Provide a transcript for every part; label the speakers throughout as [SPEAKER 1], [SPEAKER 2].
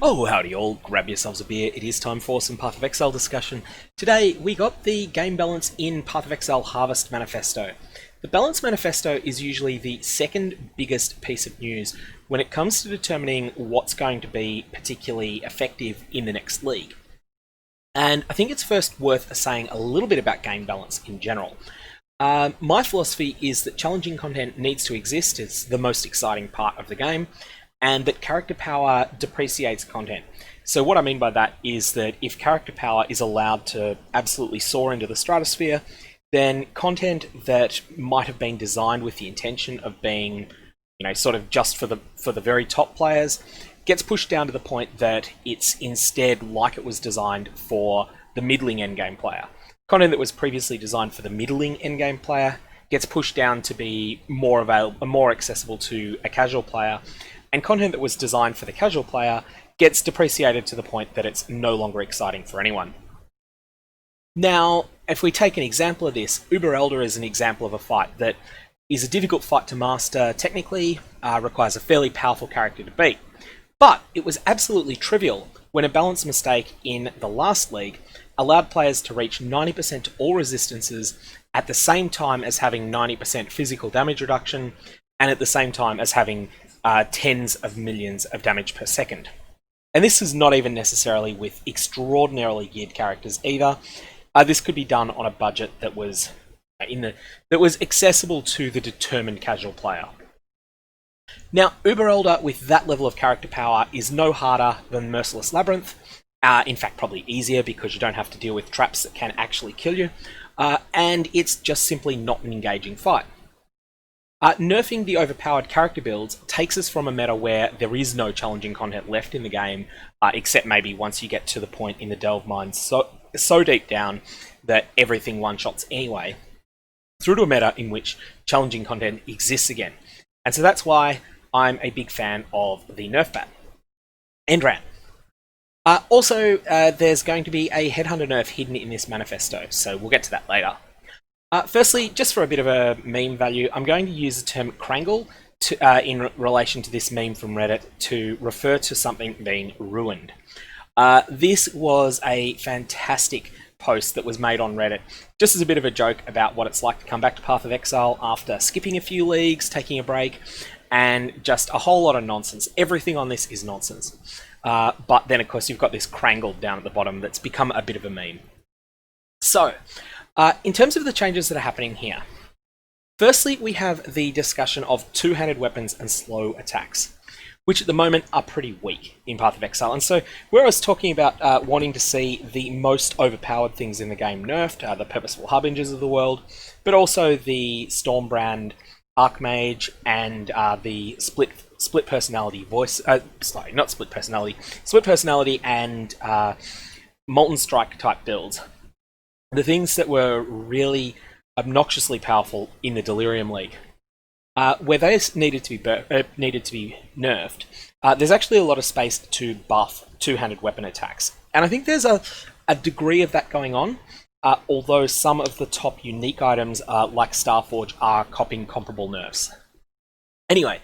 [SPEAKER 1] Oh, howdy all, grab yourselves a beer, it is time for some Path of Exile discussion. Today, we got the game balance in Path of Exile Harvest Manifesto. The Balance Manifesto is usually the second biggest piece of news when it comes to determining what's going to be particularly effective in the next league. And I think it's first worth saying a little bit about game balance in general. My philosophy is that challenging content needs to exist, it's the most exciting part of the game, and that character power depreciates content. So what I mean by that is that if character power is allowed to absolutely soar into the stratosphere, then content that might have been designed with the intention of being, sort of just for the very top players, gets pushed down to the point that it's instead like it was designed for the middling endgame player. Content that was previously designed for the middling endgame player gets pushed down to be more accessible to a casual player, and content that was designed for the casual player gets depreciated to the point that it's no longer exciting for anyone. Now, if we take an example of this, Uber Elder is an example of a fight that is a difficult fight to master technically, requires a fairly powerful character to beat. But it was absolutely trivial when a balance mistake in the last league allowed players to reach 90% to all resistances at the same time as having 90% physical damage reduction, and at the same time as having tens of millions of damage per second. And this is not even necessarily with extraordinarily geared characters either. This could be done on a budget that was accessible to the determined casual player. Now, Uber Elder with that level of character power is no harder than Merciless Labyrinth. In fact, probably easier because you don't have to deal with traps that can actually kill you. And it's just simply not an engaging fight. Nerfing the overpowered character builds takes us from a meta where there is no challenging content left in the game, except maybe once you get to the point in the Delve Mines so deep down that everything one-shots anyway, through to a meta in which challenging content exists again. And so that's why I'm a big fan of the NERFBAT. Endran. Also, there's going to be a Headhunter nerf hidden in this manifesto, so we'll get to that later. Firstly, just for a bit of a meme value, I'm going to use the term Krangle in relation to this meme from Reddit to refer to something being ruined. This was a fantastic post that was made on Reddit, just as a bit of a joke about what it's like to come back to Path of Exile after skipping a few leagues, taking a break, and just a whole lot of nonsense. Everything on this is nonsense. But then, of course, you've got this Krangle down at the bottom that's become a bit of a meme. So, in terms of the changes that are happening here, firstly, we have the discussion of two-handed weapons and slow attacks, which at the moment are pretty weak in Path of Exile. And so, where I was talking about wanting to see the most overpowered things in the game nerfed, the Purposeful Harbingers of the world, but also the Stormbrand Archmage and the split personality voice, split personality and Molten Strike type builds. The things that were really obnoxiously powerful in the Delirium League, where those needed to be nerfed, there's actually a lot of space to buff two-handed weapon attacks. And I think there's a degree of that going on, although some of the top unique items, like Starforge, are copying comparable nerfs. Anyway,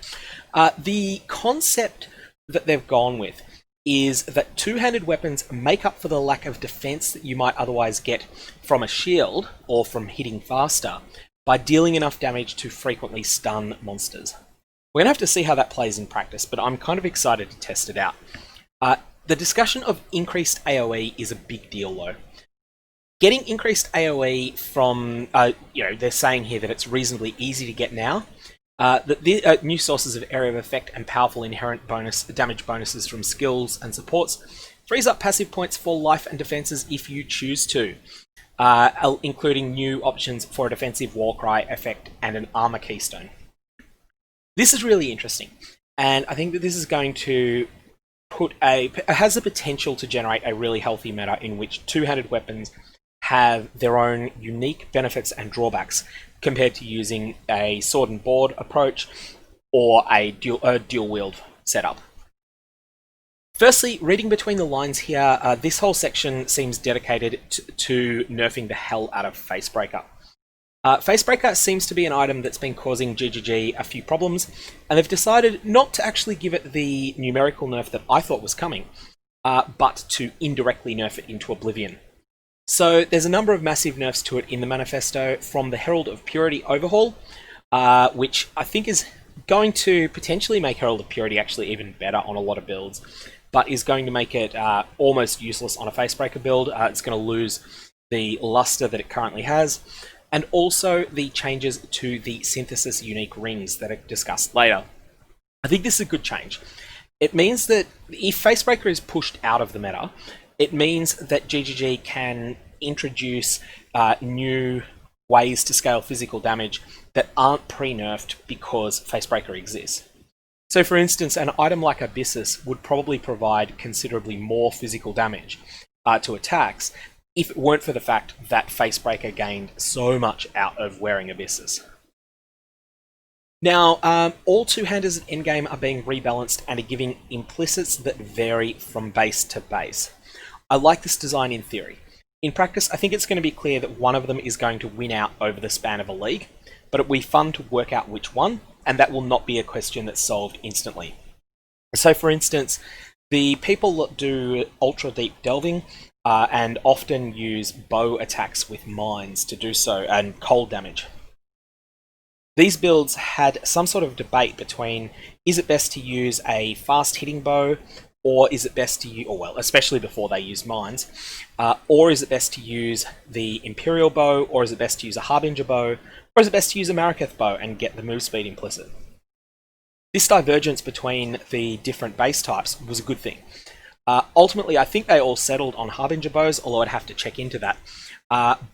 [SPEAKER 1] the concept that they've gone with is that two-handed weapons make up for the lack of defense that you might otherwise get from a shield or from hitting faster by dealing enough damage to frequently stun monsters. We're going to have to see how that plays in practice, but I'm kind of excited to test it out. The discussion of increased AoE is a big deal, though. Getting increased AoE from, they're saying here that it's reasonably easy to get now. That the new sources of area of effect and powerful inherent damage bonuses from skills and supports frees up passive points for life and defenses if you choose to, including new options for a defensive War-Cry effect and an armor keystone. This is really interesting, and I think that this is going to has the potential to generate a really healthy meta in which two-handed weapons have their own unique benefits and drawbacks compared to using a sword and board approach or a dual wield setup. Firstly, reading between the lines here, this whole section seems dedicated to nerfing the hell out of Facebreaker. Facebreaker seems to be an item that's been causing GGG a few problems, and they've decided not to actually give it the numerical nerf that I thought was coming, but to indirectly nerf it into oblivion. So there's a number of massive nerfs to it in the Manifesto, from the Herald of Purity overhaul, which I think is going to potentially make Herald of Purity actually even better on a lot of builds, but is going to make it almost useless on a Facebreaker build. It's going to lose the luster that it currently has, and also the changes to the synthesis unique rings that are discussed later. I think this is a good change. It means that if Facebreaker is pushed out of the meta, it means that GGG can introduce new ways to scale physical damage that aren't pre-nerfed because Facebreaker exists. So for instance, an item like Abyssus would probably provide considerably more physical damage to attacks if it weren't for the fact that Facebreaker gained so much out of wearing Abyssus. Now, all two-handers at endgame are being rebalanced and are giving implicits that vary from base to base. I like this design in theory. In practice, I think it's going to be clear that one of them is going to win out over the span of a league, but it'll be fun to work out which one, and that will not be a question that's solved instantly. So for instance, the people that do ultra deep delving and often use bow attacks with mines to do so, and cold damage. These builds had some sort of debate between, is it best to use a fast hitting bow, or is it best to use, or well, especially before they use mines, or is it best to use the Imperial bow, or is it best to use a Harbinger bow, or is it best to use a Mariketh bow and get the move speed implicit? This divergence between the different base types was a good thing. Ultimately, I think they all settled on Harbinger bows, although I'd have to check into that.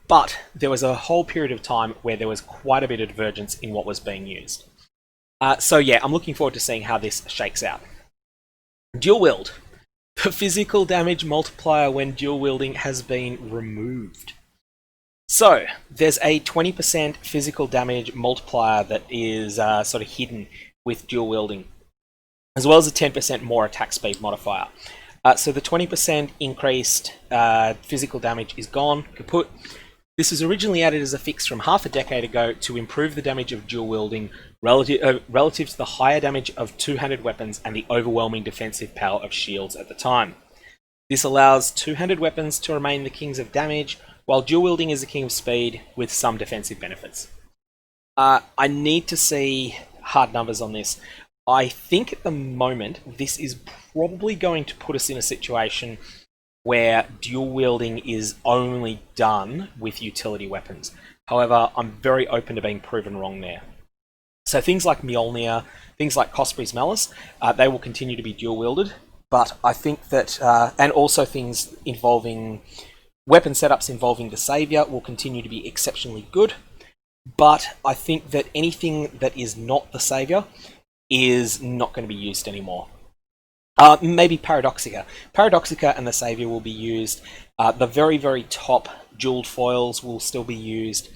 [SPEAKER 1] But there was a whole period of time where there was quite a bit of divergence in what was being used. So yeah, I'm looking forward to seeing how this shakes out. Dual wield. The physical damage multiplier when dual wielding has been removed. So there's a 20% physical damage multiplier that is sort of hidden with dual wielding, as well as a 10% more attack speed modifier. So the 20% increased physical damage is gone, kaput. This was originally added as a fix from half a decade ago to improve the damage of dual wielding relative to the higher damage of two-handed weapons and the overwhelming defensive power of shields at the time. This allows two-handed weapons to remain the kings of damage, while dual wielding is the king of speed with some defensive benefits. I need to see hard numbers on this. I think at the moment this is probably going to put us in a situation where dual wielding is only done with utility weapons. However, I'm very open to being proven wrong there. So things like Mjolnir, things like Cosprey's Malice, they will continue to be dual wielded, but I think that, and also things involving weapon setups involving the Saviour will continue to be exceptionally good, but I think that anything that is not the Saviour is not going to be used anymore. Maybe Paradoxica. Paradoxica and the Saviour will be used. The very, very top jeweled foils will still be used,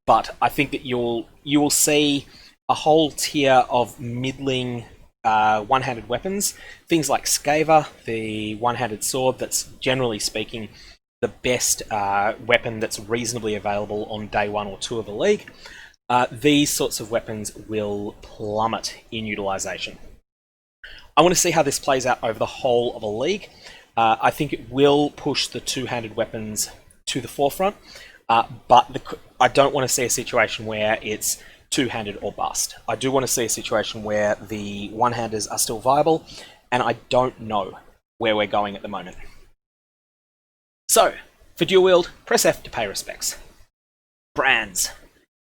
[SPEAKER 1] but I think that you will see a whole tier of middling one-handed weapons. Things like Skaver, the one-handed sword that's generally speaking the best weapon that's reasonably available on day 1 or 2 of a league. These sorts of weapons will plummet in utilization. I want to see how this plays out over the whole of a league. I think it will push the two-handed weapons to the forefront, but I don't want to see a situation where it's two-handed or bust. I do want to see a situation where the one-handers are still viable, and I don't know where we're going at the moment. So, for dual wield, press F to pay respects. Brands.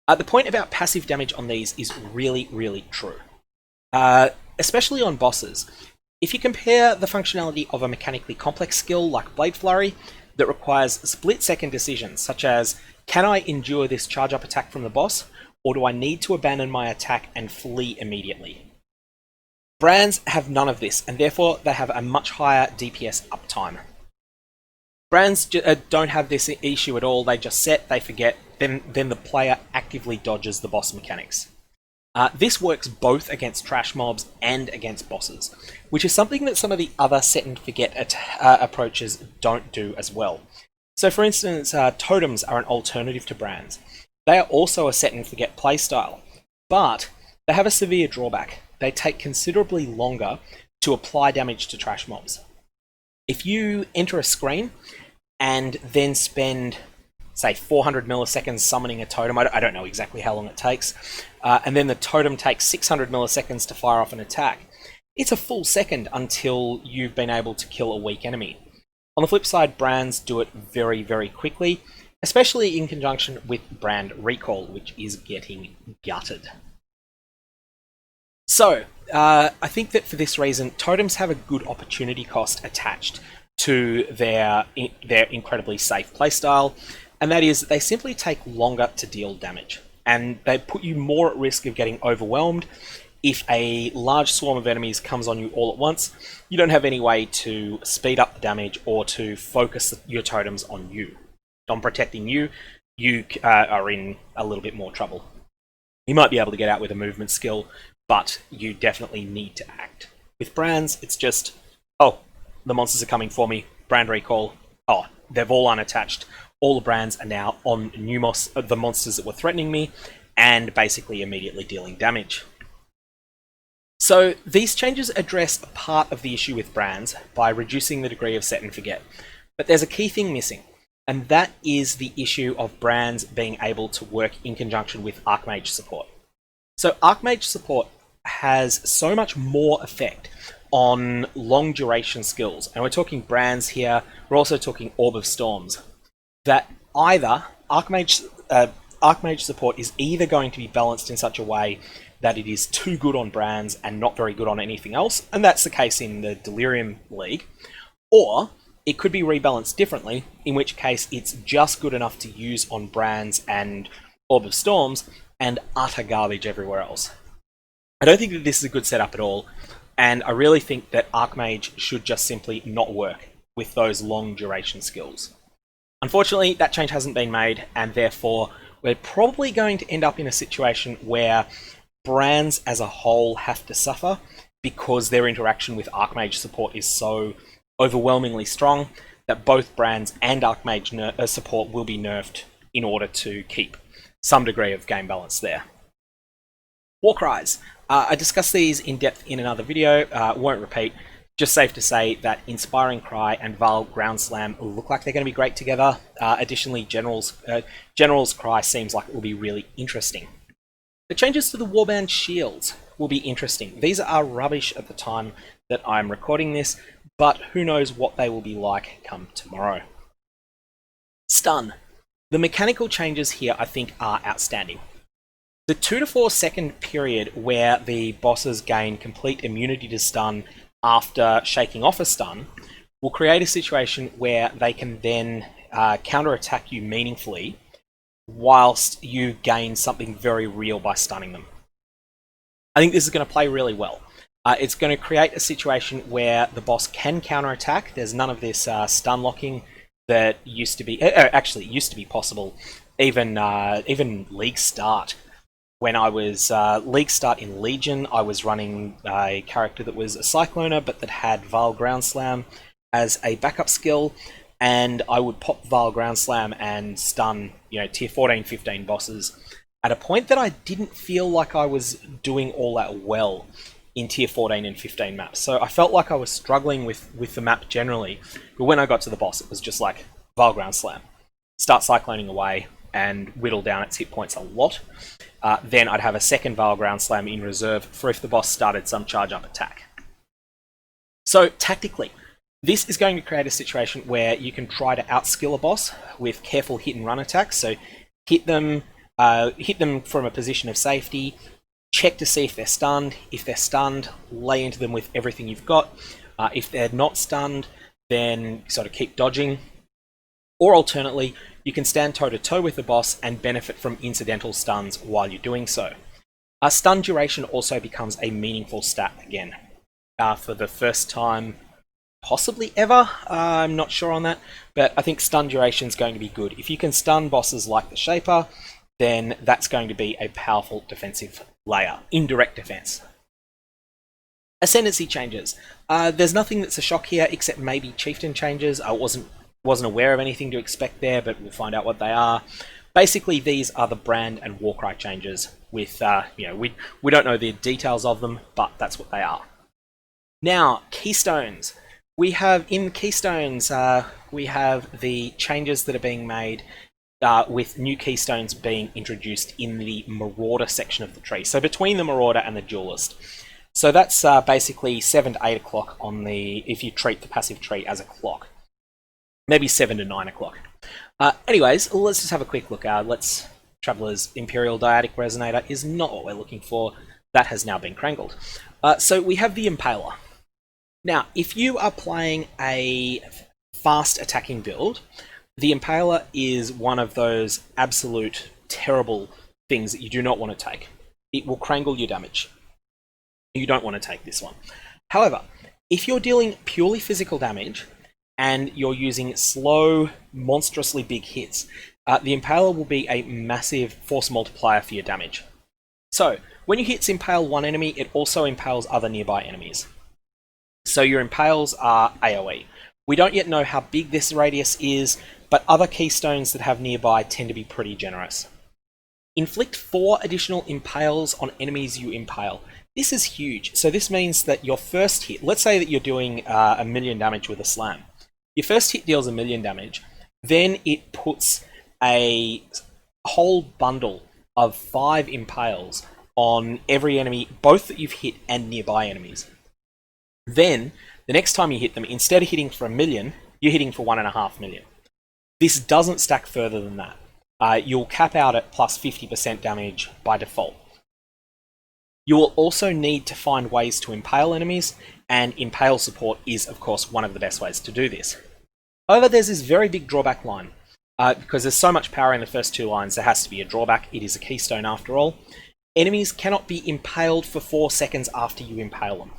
[SPEAKER 1] The point about passive damage on these is really, really true. Especially on bosses. If you compare the functionality of a mechanically complex skill like Blade Flurry that requires split-second decisions, such as, can I endure this charge-up attack from the boss, or do I need to abandon my attack and flee immediately? Brands have none of this, and therefore they have a much higher DPS uptime. Brands don't have this issue at all. They just set, they forget, then the player actively dodges the boss mechanics. This works both against trash mobs and against bosses, which is something that some of the other set and forget approaches don't do as well. So for instance, Totems are an alternative to Brands. They are also a set and forget playstyle, but they have a severe drawback. They take considerably longer to apply damage to trash mobs. If you enter a screen and then spend, say, 400 milliseconds summoning a totem, I don't know exactly how long it takes, and then the totem takes 600 milliseconds to fire off an attack, it's a full second until you've been able to kill a weak enemy. On the flip side, brands do it very, very quickly, especially in conjunction with brand recall, which is getting gutted. So, I think that for this reason, totems have a good opportunity cost attached to their incredibly safe playstyle, and that is that they simply take longer to deal damage, and they put you more at risk of getting overwhelmed. If a large swarm of enemies comes on you all at once, you don't have any way to speed up the damage or to focus your totems on you. On protecting you, you are in a little bit more trouble. You might be able to get out with a movement skill, but you definitely need to act. With brands, it's just, oh, the monsters are coming for me, brand recall, oh, they've all unattached. All the brands are now on the monsters that were threatening me, and basically immediately dealing damage. So these changes address part of the issue with brands by reducing the degree of set and forget. But there's a key thing missing, and that is the issue of brands being able to work in conjunction with Archmage support. So Archmage support has so much more effect on long duration skills, and we're talking brands here, we're also talking Orb of Storms, that either Archmage support is either going to be balanced in such a way that it is too good on brands and not very good on anything else, and that's the case in the Delirium League, or it could be rebalanced differently, in which case it's just good enough to use on brands and Orb of Storms, and utter garbage everywhere else. I don't think that this is a good setup at all, and I really think that Archmage should just simply not work with those long duration skills. Unfortunately, that change hasn't been made, and therefore we're probably going to end up in a situation where brands as a whole have to suffer because their interaction with Archmage support is so overwhelmingly strong that both brands and Archmage support will be nerfed in order to keep some degree of game balance there. War-Cries. I discussed these in depth in another video, won't repeat. Just safe to say that Inspiring Cry and Val Ground Slam look like they're going to be great together. Additionally, General's Cry seems like it will be really interesting. The changes to the Warband shields will be interesting. These are rubbish at the time that I'm recording this, but who knows what they will be like come tomorrow. Stun. The mechanical changes here I think are outstanding. The 2 to 4 second period where the bosses gain complete immunity to stun after shaking off a stun will create a situation where they can then counter-attack you meaningfully whilst you gain something very real by stunning them. I think this is going to play really well. It's going to create a situation where the boss can counterattack. There's none of this stun locking that used to be, actually used to be possible even League Start. When I was League Start in Legion, I was running a character that was a Cycloner but that had Vile Ground Slam as a backup skill, and I would pop Vile Ground Slam and stun, tier 14, 15 bosses at a point that I didn't feel like I was doing all that well in tier 14 and 15 maps. So I felt like I was struggling with the map generally, but when I got to the boss, it was just like Vile Ground Slam, start cycloning away and whittle down its hit points a lot. Then I'd have a second Vile Ground Slam in reserve for if the boss started some charge up attack. So tactically, this is going to create a situation where you can try to outskill a boss with careful hit and run attacks. So hit them from a position of safety, check to see if they're stunned. If they're stunned, lay into them with everything you've got. If they're not stunned, then sort of keep dodging. Or alternately, you can stand toe-to-toe with the boss and benefit from incidental stuns while you're doing so. Stun duration also becomes a meaningful stat again. For the first time, possibly ever, I'm not sure on that, but I think stun duration is going to be good. If you can stun bosses like the Shaper, then that's going to be a powerful defensive layer. Indirect defense. Ascendancy changes. There's nothing that's a shock here except maybe Chieftain changes. I wasn't aware of anything to expect there, but we'll find out what they are. Basically, these are the brand and War-Cry changes with, we don't know the details of them, but that's what they are. Now, Keystones. We have, in Keystones, we have the changes that are being made with new Keystones being introduced in the Marauder section of the tree. So between the Marauder and the Duelist. So that's basically 7 to 8 o'clock on if you treat the passive tree as a clock. Maybe 7 to 9 o'clock. Anyways, let's just have a quick look. Traveler's Imperial Dyadic Resonator is not what we're looking for. That has now been Krangled. So we have the Impaler. Now, if you are playing a fast attacking build, the Impaler is one of those absolute terrible things that you do not want to take. It will Krangle your damage. You don't want to take this one. However, if you're dealing purely physical damage and you're using slow, monstrously big hits, the Impaler will be a massive force multiplier for your damage. So, when your hits impale one enemy, it also impales other nearby enemies. So your impales are AoE. We don't yet know how big this radius is, but other keystones that have nearby tend to be pretty generous. Inflict 4 additional impales on enemies you impale. This is huge. So this means that your first hit, let's say that you're doing 1,000,000 damage with a slam. Your first hit deals 1,000,000 damage, then it puts a whole bundle of 5 impales on every enemy, both that you've hit and nearby enemies. Then, the next time you hit them, instead of hitting for 1,000,000, you're hitting for 1,500,000. This doesn't stack further than that. You'll cap out at plus 50% damage by default. You will also need to find ways to impale enemies, and impale support is, of course, one of the best ways to do this. However, there's this very big drawback line. Because there's so much power in the first 2 lines, there has to be a drawback. It is a keystone after all. Enemies cannot be impaled for 4 seconds after you impale them.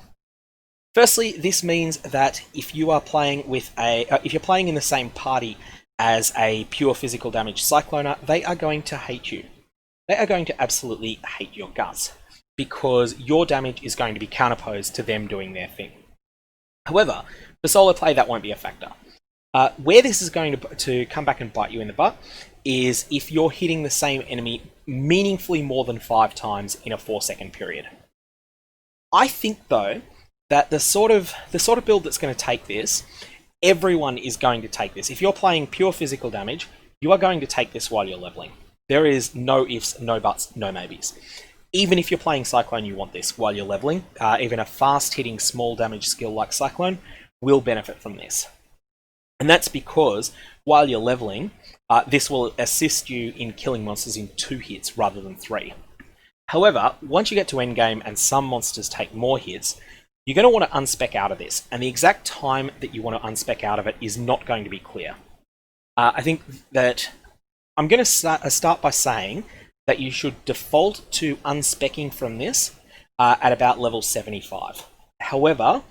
[SPEAKER 1] Firstly, this means that if you are playing with if you're playing in the same party as a pure physical damage Cycloner, they are going to hate you. They are going to absolutely hate your guts, because your damage is going to be counterposed to them doing their thing. However, for solo play, that won't be a factor. Where this is going to come back and bite you in the butt is if you're hitting the same enemy meaningfully more than 5 times in a 4-second period. I think, though, that the sort of build that's going to take this, everyone is going to take this. If you're playing pure physical damage, you are going to take this while you're leveling. There is no ifs, no buts, no maybes. Even if you're playing Cyclone, you want this while you're leveling. Even a fast-hitting small damage skill like Cyclone will benefit from this. And that's because, while you're leveling, this will assist you in killing monsters in 2 hits rather than 3. However, once you get to endgame and some monsters take more hits, you're going to want to unspec out of this, and the exact time that you want to unspec out of it is not going to be clear. I think that I'm going to start by saying that you should default to unspecking from this at about level 75. However,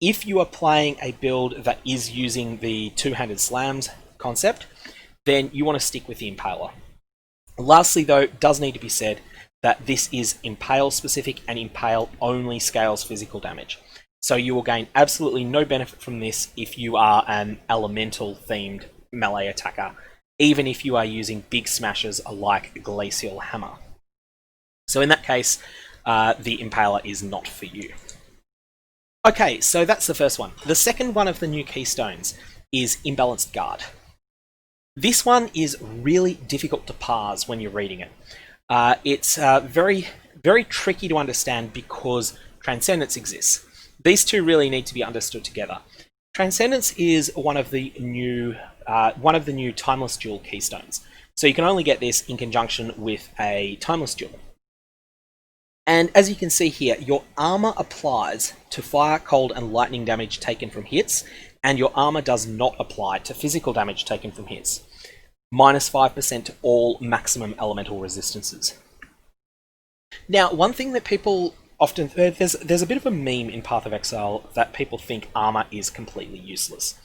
[SPEAKER 1] if you are playing a build that is using the 2-handed slams concept, then you want to stick with the Impaler. Lastly, though, it does need to be said that this is Impale specific, and Impale only scales physical damage. So you will gain absolutely no benefit from this if you are an elemental themed melee attacker, even if you are using big smashes like Glacial Hammer. So in that case, the Impaler is not for you. Okay, so that's the first one. The second one of the new keystones is Imbalanced Guard. This one is really difficult to parse when you're reading it. It's very, very tricky to understand because Transcendence exists. These two really need to be understood together. Transcendence is one of the new Timeless Jewel keystones. So you can only get this in conjunction with a Timeless Jewel. And as you can see here, your armor applies to fire, cold, and lightning damage taken from hits, and your armor does not apply to physical damage taken from hits. Minus 5% to all maximum elemental resistances. Now, one thing that people often... There's a bit of a meme in Path of Exile that people think armor is completely useless.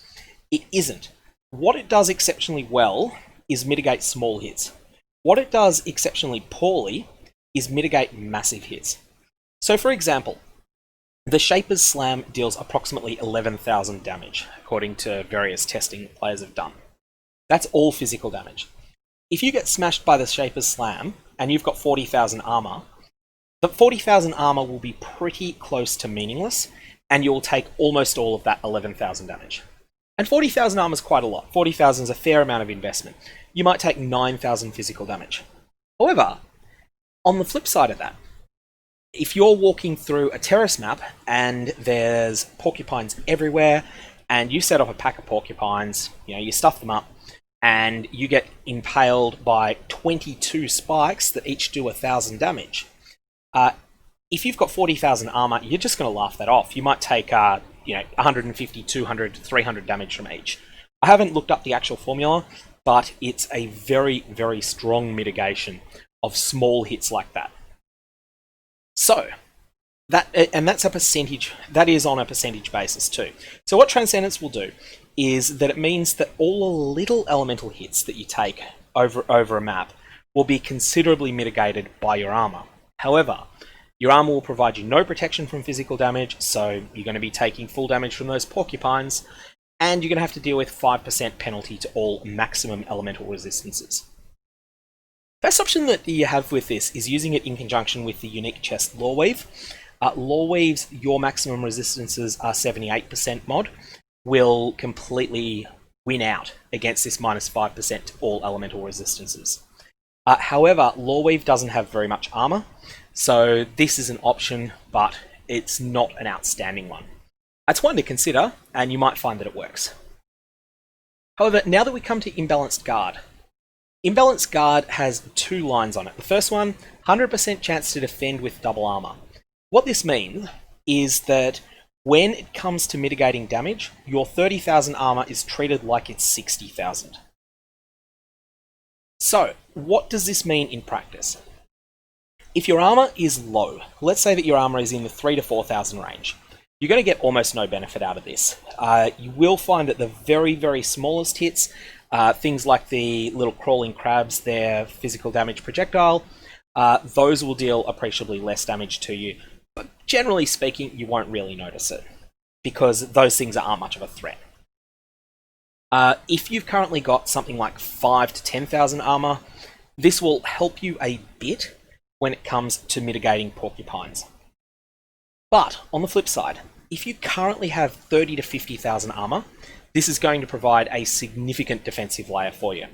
[SPEAKER 1] It isn't. What it does exceptionally well is mitigate small hits. What it does exceptionally poorly is mitigate massive hits. So for example, the Shaper's Slam deals approximately 11,000 damage, according to various testing players have done. That's all physical damage. if you get smashed by the Shaper's Slam and you've got 40,000 armor, the 40,000 armor will be pretty close to meaningless, and you'll take almost all of that 11,000 damage. And 40,000 armor is quite a lot. 40,000 is a fair amount of investment. You might take 9,000 physical damage. However, on the flip side of that, if you're walking through a terrace map and there's porcupines everywhere, and you set off a pack of porcupines, you stuff them up, and you get impaled by 22 spikes that each do 1,000 damage. If you've got 40,000 armor, you're just going to laugh that off. You might take 150, 200, 300 damage from each. I haven't looked up the actual formula, but it's a very, very strong mitigation of small hits like that. So, that's a percentage, that is on a percentage basis too. So what Transcendence will do is that it means that all the little elemental hits that you take over a map will be considerably mitigated by your armor. However, your armor will provide you no protection from physical damage, so you're going to be taking full damage from those porcupines, and you're going to have to deal with 5% penalty to all maximum elemental resistances. Best option that you have with this is using it in conjunction with the unique chest Loreweave. Loreweave's your maximum resistances are 78% mod will completely win out against this minus 5% to all elemental resistances. However, Loreweave doesn't have very much armor, so this is an option, but it's not an outstanding one. It's one to consider, and you might find that it works. However, now that we come to Imbalanced Guard, Imbalanced Guard has two lines on it. The first one, 100% chance to defend with double armor. What this means is that when it comes to mitigating damage, your 30,000 armor is treated like it's 60,000. So, what does this mean in practice? If your armor is low, let's say that your armor is in the 3,000 to 4,000 range, you're going to get almost no benefit out of this. You will find that the very, very smallest hits, things like the little crawling crabs, their physical damage projectile, those will deal appreciably less damage to you. But generally speaking, you won't really notice it, because those things aren't much of a threat. If you've currently got something like 5,000 to 10,000 armor, this will help you a bit when it comes to mitigating porcupines. But on the flip side, if you currently have 30,000 to 50,000 armor, this is going to provide a significant defensive layer for you.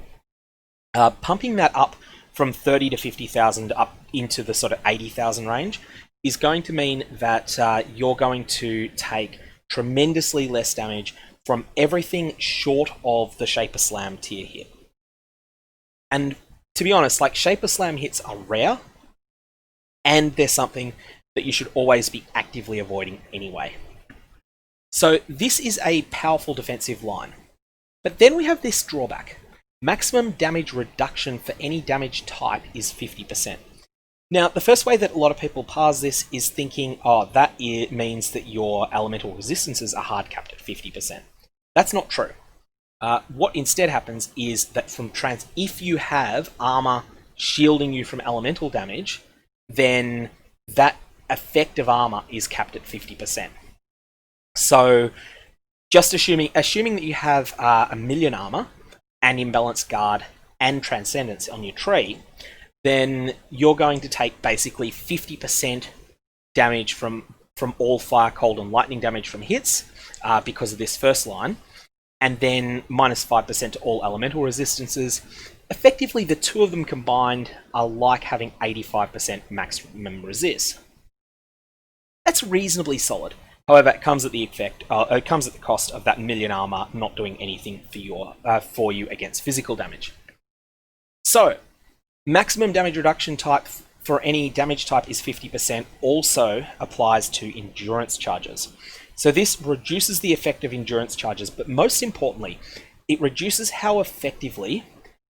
[SPEAKER 1] Pumping that up from 30,000 to 50,000 up into the sort of 80,000 range is going to mean that you're going to take tremendously less damage from everything short of the Shaper Slam tier hit. And to be honest, like, Shaper Slam hits are rare, and they're something that you should always be actively avoiding anyway. So this is a powerful defensive line. But then we have this drawback. Maximum damage reduction for any damage type is 50%. Now, the first way that a lot of people parse this is thinking, oh, that means that your elemental resistances are hard capped at 50%. That's not true. What instead happens is that if you have armor shielding you from elemental damage, then that effective armor is capped at 50%. So, just assuming that you have 1,000,000 armor and Imbalanced Guard and Transcendence on your tree, then you're going to take basically 50% damage from all fire, cold, and lightning damage from hits because of this first line, and then minus 5% to all elemental resistances. Effectively, the two of them combined are like having 85% maximum resist. That's reasonably solid. However, it comes at the cost of that 1,000,000 armor not doing anything for you against physical damage. So, maximum damage reduction type for any damage type is 50%, also applies to endurance charges. So this reduces the effect of endurance charges, but most importantly, it reduces how effectively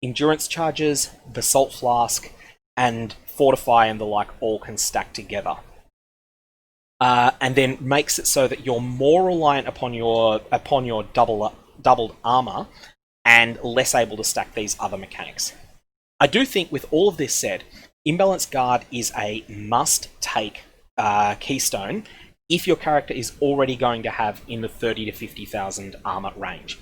[SPEAKER 1] endurance charges, Basalt Flask, and Fortify and the like all can stack together. And then makes it so that you're more reliant upon your doubled armor and less able to stack these other mechanics. I do think, with all of this said, Imbalanced Guard is a must-take keystone if your character is already going to have in the 30,000 to 50,000 armor range.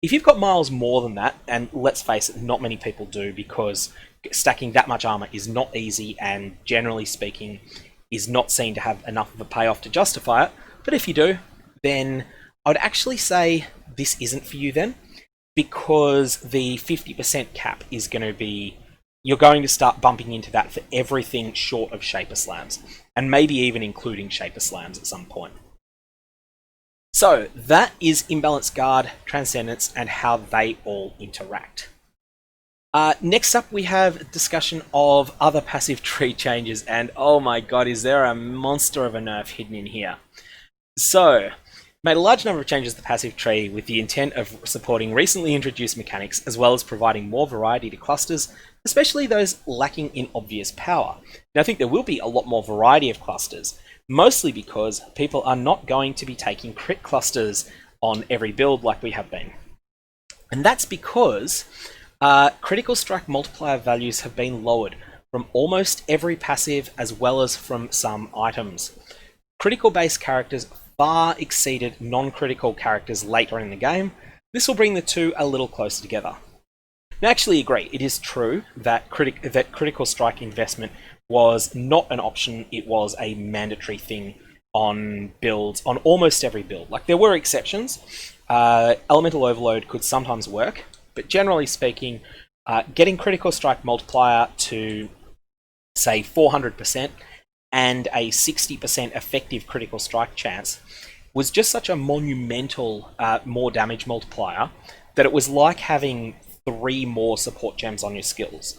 [SPEAKER 1] If you've got miles more than that, and let's face it, not many people do, because stacking that much armor is not easy, and generally speaking, is not seen to have enough of a payoff to justify it. But if you do, then I would actually say this isn't for you then, because the 50% cap is going to be, you're going to start bumping into that for everything short of Shaper Slams, and maybe even including Shaper Slams at some point. So that is Imbalanced Guard, Transcendence, and how they all interact. Next up, we have a discussion of other passive tree changes, and oh my god, is there a monster of a nerf hidden in here. So, made a large number of changes to the passive tree with the intent of supporting recently introduced mechanics, as well as providing more variety to clusters, especially those lacking in obvious power. Now, I think there will be a lot more variety of clusters, mostly because people are not going to be taking crit clusters on every build like we have been. And that's because critical strike multiplier values have been lowered from almost every passive as well as from some items. Critical based characters far exceeded non-critical characters later in the game. This will bring the two a little closer together. Now, I actually agree, it is true that critical strike investment was not an option, it was a mandatory thing on builds, on almost every build. Like, there were exceptions. Elemental Overload could sometimes work, but generally speaking, getting critical strike multiplier to, say, 400% and a 60% effective critical strike chance was just such a monumental more damage multiplier that it was like having 3 more support gems on your skills.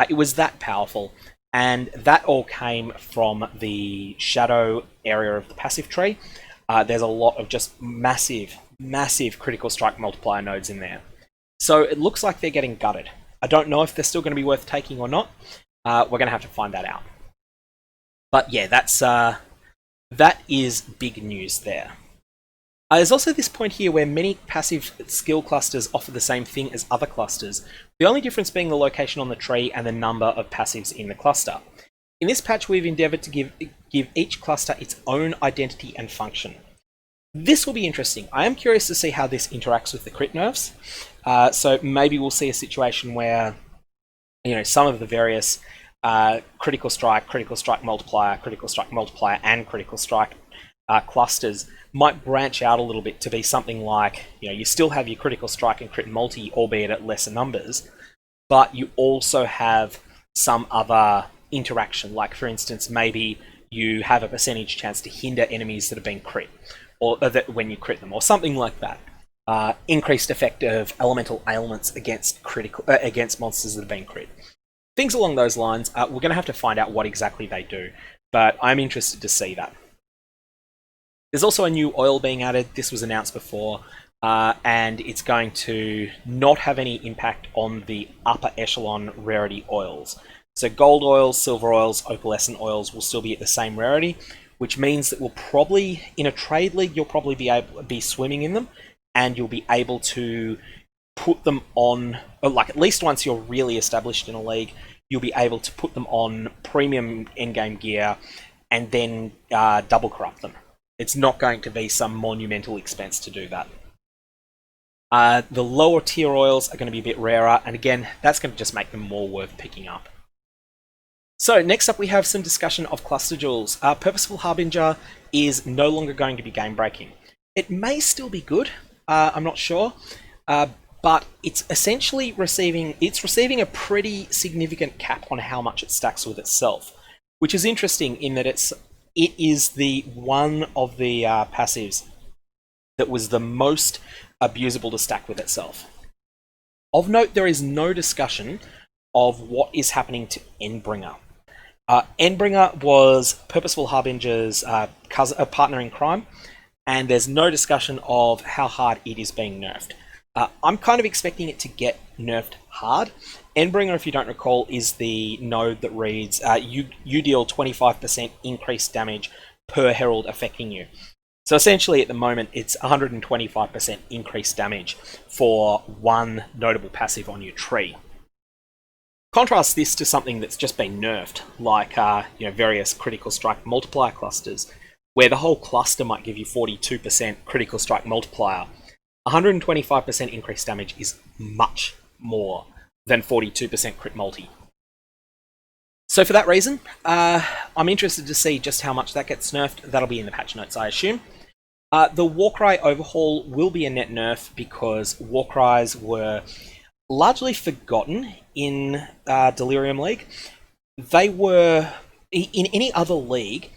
[SPEAKER 1] It was that powerful, and that all came from the shadow area of the passive tree. There's a lot of just massive critical strike multiplier nodes in there. So it looks like they're getting gutted. I don't know if they're still going to be worth taking or not. We're going to have to find that out. But yeah, that is big news there. There's also this point here where many passive skill clusters offer the same thing as other clusters, the only difference being the location on the tree and the number of passives in the cluster. In this patch, we've endeavored to give each cluster its own identity and function. This will be interesting. I am curious to see how this interacts with the crit nerfs. So maybe we'll see a situation where, you know, some of the various critical strike multiplier, and critical strike clusters might branch out a little bit to be something like, you know, you still have your critical strike and crit multi, albeit at lesser numbers, but you also have some other interaction. Like, for instance, maybe you have a percentage chance to hinder enemies that have been crit, or that when you crit them, or something like that. Increased effect of elemental ailments against monsters that have been crit. Things along those lines. We're going to have to find out what exactly they do, but I'm interested to see that. There's also a new oil being added. This was announced before, and it's going to not have any impact on the upper echelon rarity oils. So gold oils, silver oils, opalescent oils will still be at the same rarity, which means that we'll probably, in a trade league, you'll probably be swimming in them, and you'll be able to put them on, like, at least once you're really established in a league, you'll be able to put them on premium endgame gear and then double corrupt them. It's not going to be some monumental expense to do that. The lower tier oils are going to be a bit rarer, and again, that's going to just make them more worth picking up. So next up we have some discussion of cluster jewels. Purposeful Harbinger is no longer going to be game breaking. It may still be good, I'm not sure, but it's essentially receiving a pretty significant cap on how much it stacks with itself, which is interesting in that it is the one of the passives that was the most abusable to stack with itself. Of note, there is no discussion of what is happening to Endbringer. Endbringer was Purposeful Harbinger's partner in crime, and there's no discussion of how hard it is being nerfed. I'm kind of expecting it to get nerfed hard. Endbringer, if you don't recall, is the node that reads, you deal 25% increased damage per herald affecting you. So essentially at the moment it's 125% increased damage for one notable passive on your tree. Contrast this to something that's just been nerfed, like various critical strike multiplier clusters, where the whole cluster might give you 42% critical strike multiplier. 125% increased damage is much more than 42% crit multi. So for that reason, I'm interested to see just how much that gets nerfed. That'll be in the patch notes, I assume. The War-Cry overhaul will be a net nerf because War-Cries were largely forgotten in Delirium League. They were, in any other league,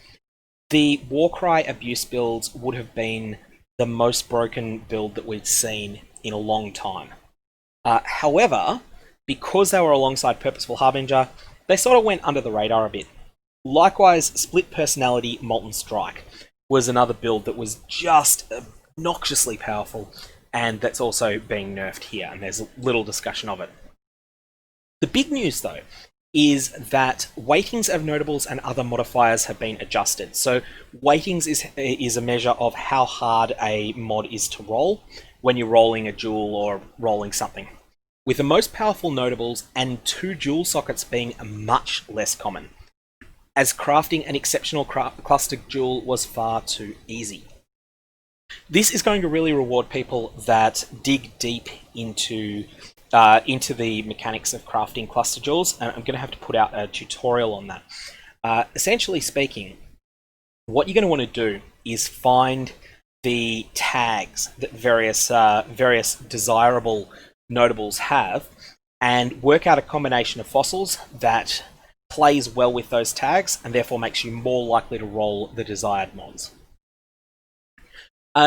[SPEAKER 1] the War-Cry abuse builds would have been the most broken build that we'd seen in a long time. However, because they were alongside Purposeful Harbinger, they sort of went under the radar a bit. Likewise, Split Personality Molten Strike was another build that was just obnoxiously powerful, and that's also being nerfed here, and there's little discussion of it. The big news, though, is that weightings of notables and other modifiers have been adjusted. So weightings is a measure of how hard a mod is to roll when you're rolling a Jewel or rolling something, with the most powerful notables and 2 Jewel sockets being much less common, as crafting an exceptional clustered Jewel was far too easy. This is going to really reward people that dig deep into the mechanics of crafting cluster jewels, and I'm going to have to put out a tutorial on that. Essentially speaking, what you're going to want to do is find the tags that various desirable notables have, and work out a combination of fossils that plays well with those tags, and therefore makes you more likely to roll the desired mods.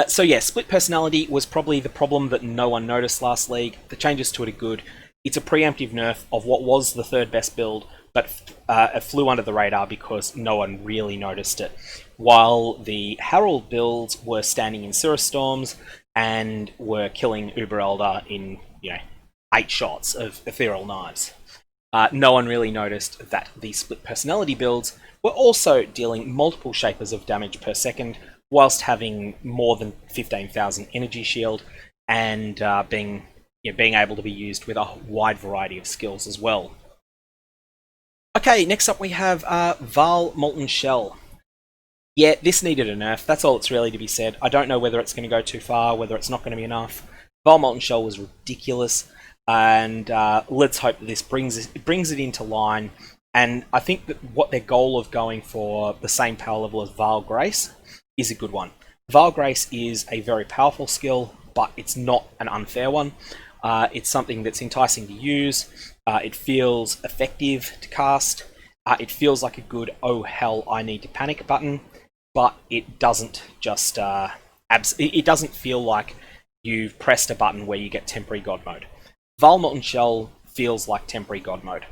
[SPEAKER 1] So yeah, Split Personality was probably the problem that no one noticed last league. The changes to it are good. It's a preemptive nerf of what was the 3rd best build, but it flew under the radar because no one really noticed it. While the Herald builds were standing in Cirrus Storms and were killing Uber Elder in 8 shots of Ethereal Knives. No one really noticed that the Split Personality builds were also dealing multiple shapers of damage per second, whilst having more than 15,000 energy shield, and being able to be used with a wide variety of skills as well. Okay, next up we have Vaal Molten Shell. Yeah, this needed a nerf. That's all that's really to be said. I don't know whether it's going to go too far, whether it's not going to be enough. Vaal Molten Shell was ridiculous, and let's hope that this brings it into line. And I think that what their goal of going for the same power level as Vaal Grace is a good one. Vaal Grace is a very powerful skill, but it's not an unfair one. It's something that's enticing to use. It feels effective to cast. It feels like a good "oh hell, I need to panic" button, but it doesn't just it doesn't feel like you've pressed a button where you get temporary God mode. Vaal Molten Shell feels like temporary God mode.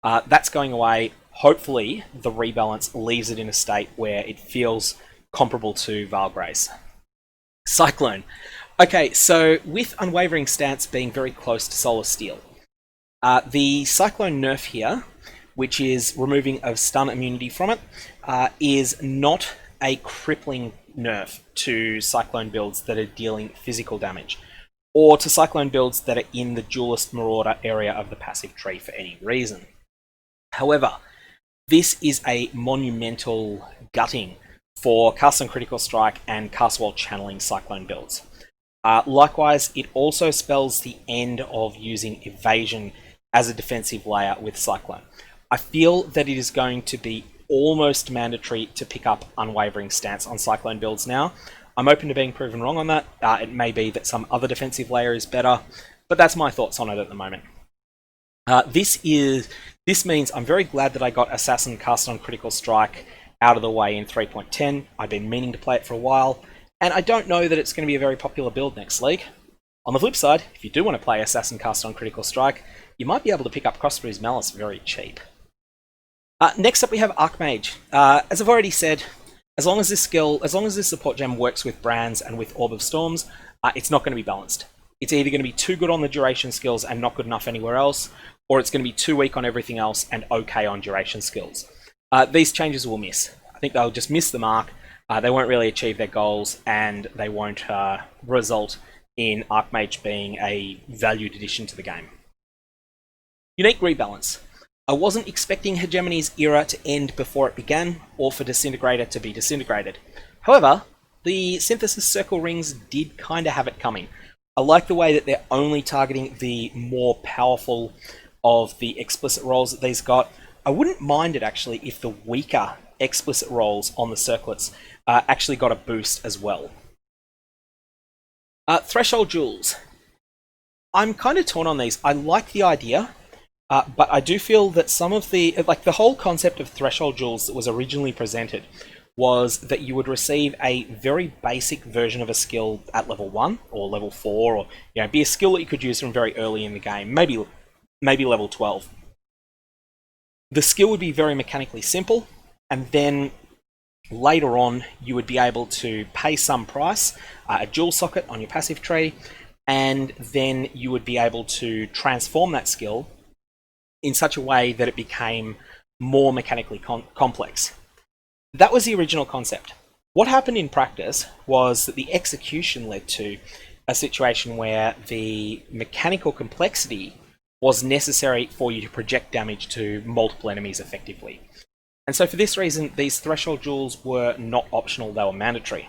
[SPEAKER 1] That's going away. Hopefully, the rebalance leaves it in a state where it feels comparable to Vaal Grace. Cyclone. Okay, so with Unwavering Stance being very close to Solar Steel, the Cyclone nerf here, which is removing of stun immunity from it, is not a crippling nerf to Cyclone builds that are dealing physical damage, or to Cyclone builds that are in the Duelist Marauder area of the passive tree for any reason. However, this is a monumental gutting for Cast on Critical Strike and Cast while channeling Cyclone builds. Likewise, it also spells the end of using Evasion as a defensive layer with Cyclone. I feel that it is going to be almost mandatory to pick up Unwavering Stance on Cyclone builds now. I'm open to being proven wrong on that. It may be that some other defensive layer is better, but that's my thoughts on it at the moment. This means I'm very glad that I got Assassin Cast on Critical Strike out of the way in 3.10. I've been meaning to play it for a while, and I don't know that it's going to be a very popular build next league. On the flip side, if you do want to play Assassin Cast on Critical Strike, you might be able to pick up Crossbreeze Malice very cheap. Next up we have Archmage. As I've already said, as long as this support gem works with Brands and with Orb of Storms, it's not going to be balanced. It's either going to be too good on the duration skills and not good enough anywhere else, or it's going to be too weak on everything else and okay on duration skills. These changes will miss. I think they'll just miss the mark. They won't really achieve their goals, and they won't result in Archmage being a valued addition to the game. Unique Rebalance. I wasn't expecting Hegemony's era to end before it began, or for Disintegrator to be disintegrated. However, the Synthesis Circle Rings did kinda have it coming. I like the way that they're only targeting the more powerful of the explicit rolls that these got. I wouldn't mind it actually if the weaker explicit rolls on the circlets actually got a boost as well. Threshold Jules. I'm kind of torn on these. I like the idea, but I do feel that some of the whole concept of Threshold Jules that was originally presented was that you would receive a very basic version of a skill at level 1 or level 4, or be a skill that you could use from very early in the game, maybe level 12. The skill would be very mechanically simple, and then later on you would be able to pay some price, a Jules socket on your passive tree, and then you would be able to transform that skill in such a way that it became more mechanically complex. That was the original concept. What happened in practice was that the execution led to a situation where the mechanical complexity was necessary for you to project damage to multiple enemies effectively. And so for this reason, these Threshold Jewels were not optional, they were mandatory.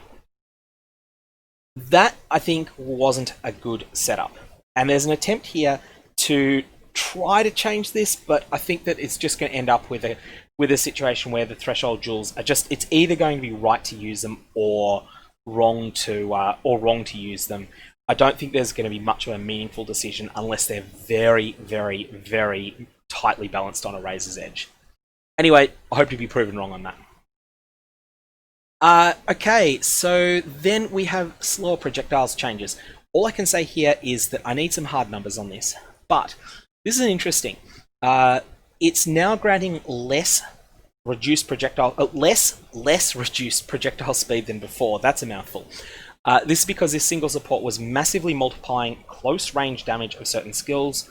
[SPEAKER 1] That, I think, wasn't a good setup. And there's an attempt here to try to change this, but I think that it's just going to end up with a situation where the Threshold Jewels are just, it's either going to be right to use them or wrong to use them. I don't think there's going to be much of a meaningful decision unless they're very, very, very tightly balanced on a razor's edge. Anyway, I hope to be proven wrong on that. Okay, so then we have slower projectiles changes. All I can say here is that I need some hard numbers on this, but this is interesting. It's now granting less reduced projectile speed than before. That's a mouthful. This is because this single support was massively multiplying close range damage of certain skills,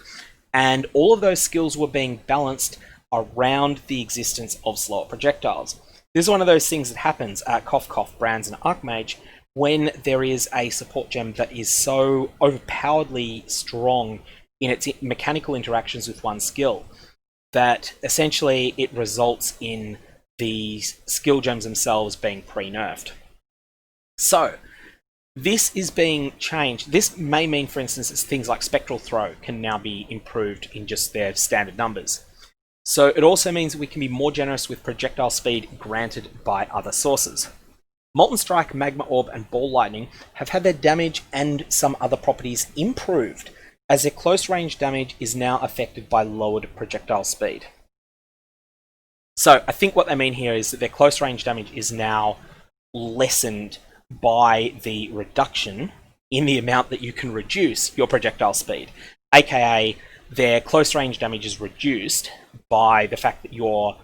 [SPEAKER 1] and all of those skills were being balanced around the existence of slower projectiles. This is one of those things that happens at cough cough, Brands and Archmage when there is a support gem that is so overpoweredly strong in its mechanical interactions with one skill that essentially it results in the skill gems themselves being pre-nerfed. So this is being changed. This may mean, for instance, that things like Spectral Throw can now be improved in just their standard numbers. So it also means that we can be more generous with projectile speed granted by other sources. Molten Strike, Magma Orb, and Ball Lightning have had their damage and some other properties improved, as their close range damage is now affected by lowered projectile speed. So I think what they mean here is that their close range damage is now lessened by the reduction in the amount that you can reduce your projectile speed, aka their close range damage is reduced by the fact that your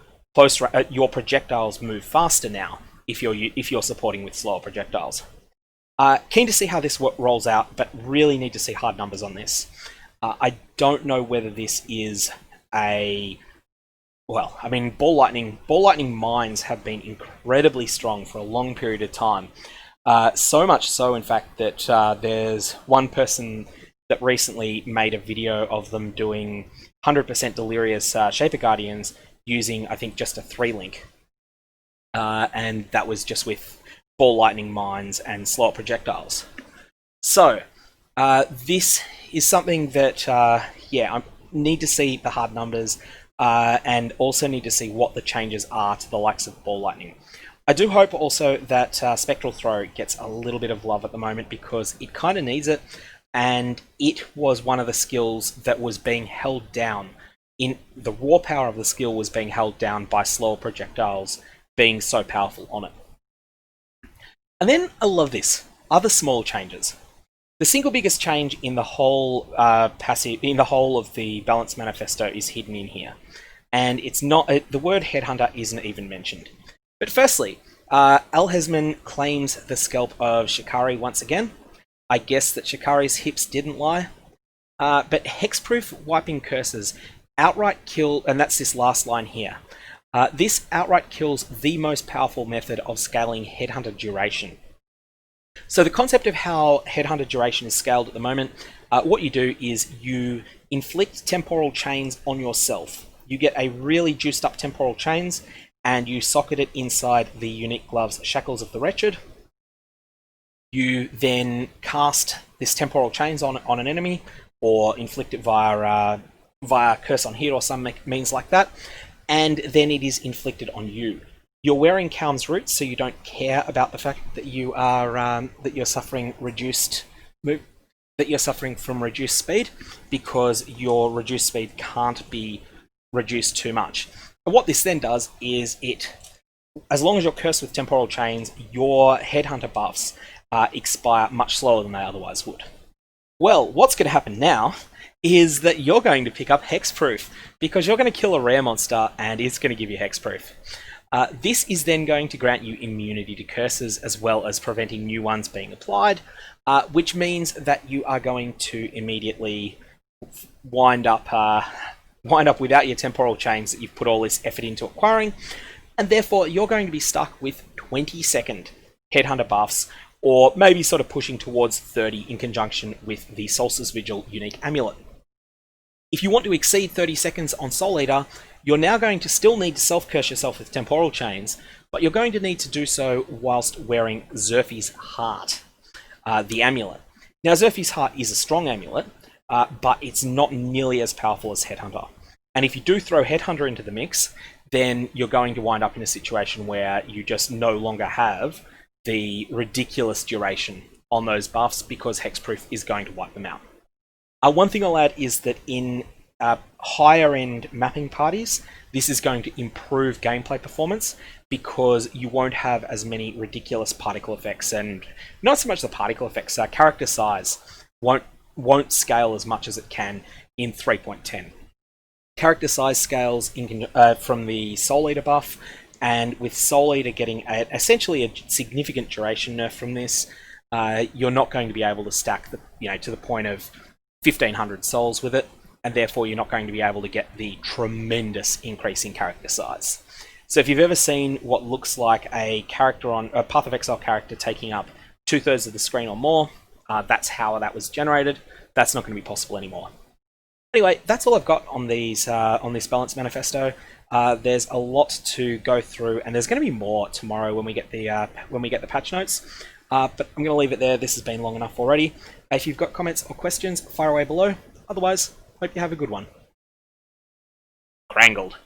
[SPEAKER 1] projectiles move faster now if you're supporting with slower projectiles. Keen to see how this rolls out, but really need to see hard numbers on this. I don't know whether this is well, I mean, Ball Lightning mines have been incredibly strong for a long period of time. So much so, in fact, that there's one person that recently made a video of them doing 100% Delirious Shaper Guardians using, I think, just a 3-link. And that was just with Ball Lightning mines and slower projectiles. So, this is something that, I need to see the hard numbers, and also need to see what the changes are to the likes of Ball Lightning. I do hope also that Spectral Throw gets a little bit of love at the moment because it kind of needs it, and it was one of the skills that was being held down. The raw power of the skill was being held down by slower projectiles being so powerful on it. And then I love this. Other small changes. The single biggest change in the whole of the Balance Manifesto is hidden in here, and it's not. The word Headhunter isn't even mentioned. But firstly, Alhesman claims the scalp of Shikari once again. I guess that Shikari's hips didn't lie. But hexproof wiping curses outright kill, and that's this last line here. This outright kills the most powerful method of scaling Headhunter duration. So the concept of how Headhunter duration is scaled at the moment, what you do is you inflict temporal chains on yourself. You get a really juiced up temporal chains, and you socket it inside the unique gloves Shackles of the Wretched. You then cast this temporal chains on an enemy, or inflict it via curse on hit or some means like that, and then it is inflicted on you. You're wearing Calm's Roots, so you don't care about the fact that you are that you're suffering from reduced speed, because your reduced speed can't be reduced too much. And what this then does is as long as you're cursed with temporal chains, your Headhunter buffs expire much slower than they otherwise would. Well, what's going to happen now is that you're going to pick up Hexproof, because you're going to kill a rare monster and it's going to give you Hexproof. This is then going to grant you immunity to curses, as well as preventing new ones being applied, which means that you are going to immediately wind up without your temporal chains that you've put all this effort into acquiring, and therefore you're going to be stuck with 20-second Headhunter buffs, or maybe sort of pushing towards 30 in conjunction with the Solstice Vigil unique amulet. If you want to exceed 30 seconds on Soul Eater, you're now going to still need to self-curse yourself with temporal chains, but you're going to need to do so whilst wearing Zerfi's Heart, the amulet. Now, Zerfi's Heart is a strong amulet, but it's not nearly as powerful as Headhunter. And if you do throw Headhunter into the mix, then you're going to wind up in a situation where you just no longer have the ridiculous duration on those buffs, because Hexproof is going to wipe them out. One thing I'll add is that in higher end mapping parties, this is going to improve gameplay performance, because you won't have as many ridiculous particle effects, and not so much the particle effects, character size won't scale as much as it can in 3.10. Character size scales from the Soul Eater buff, and with Soul Eater getting essentially a significant duration nerf from this, you're not going to be able to stack to the point of 1500 souls with it, and therefore you're not going to be able to get the tremendous increase in character size. So if you've ever seen what looks like a Path of Exile character taking up 2/3 of the screen or more, that's how that was generated. That's not going to be possible anymore. Anyway, that's all I've got on this Balance Manifesto. There's a lot to go through, and there's going to be more tomorrow when we get the patch notes. But I'm going to leave it there. This has been long enough already. If you've got comments or questions, fire away below. Otherwise, hope you have a good one. Krangled.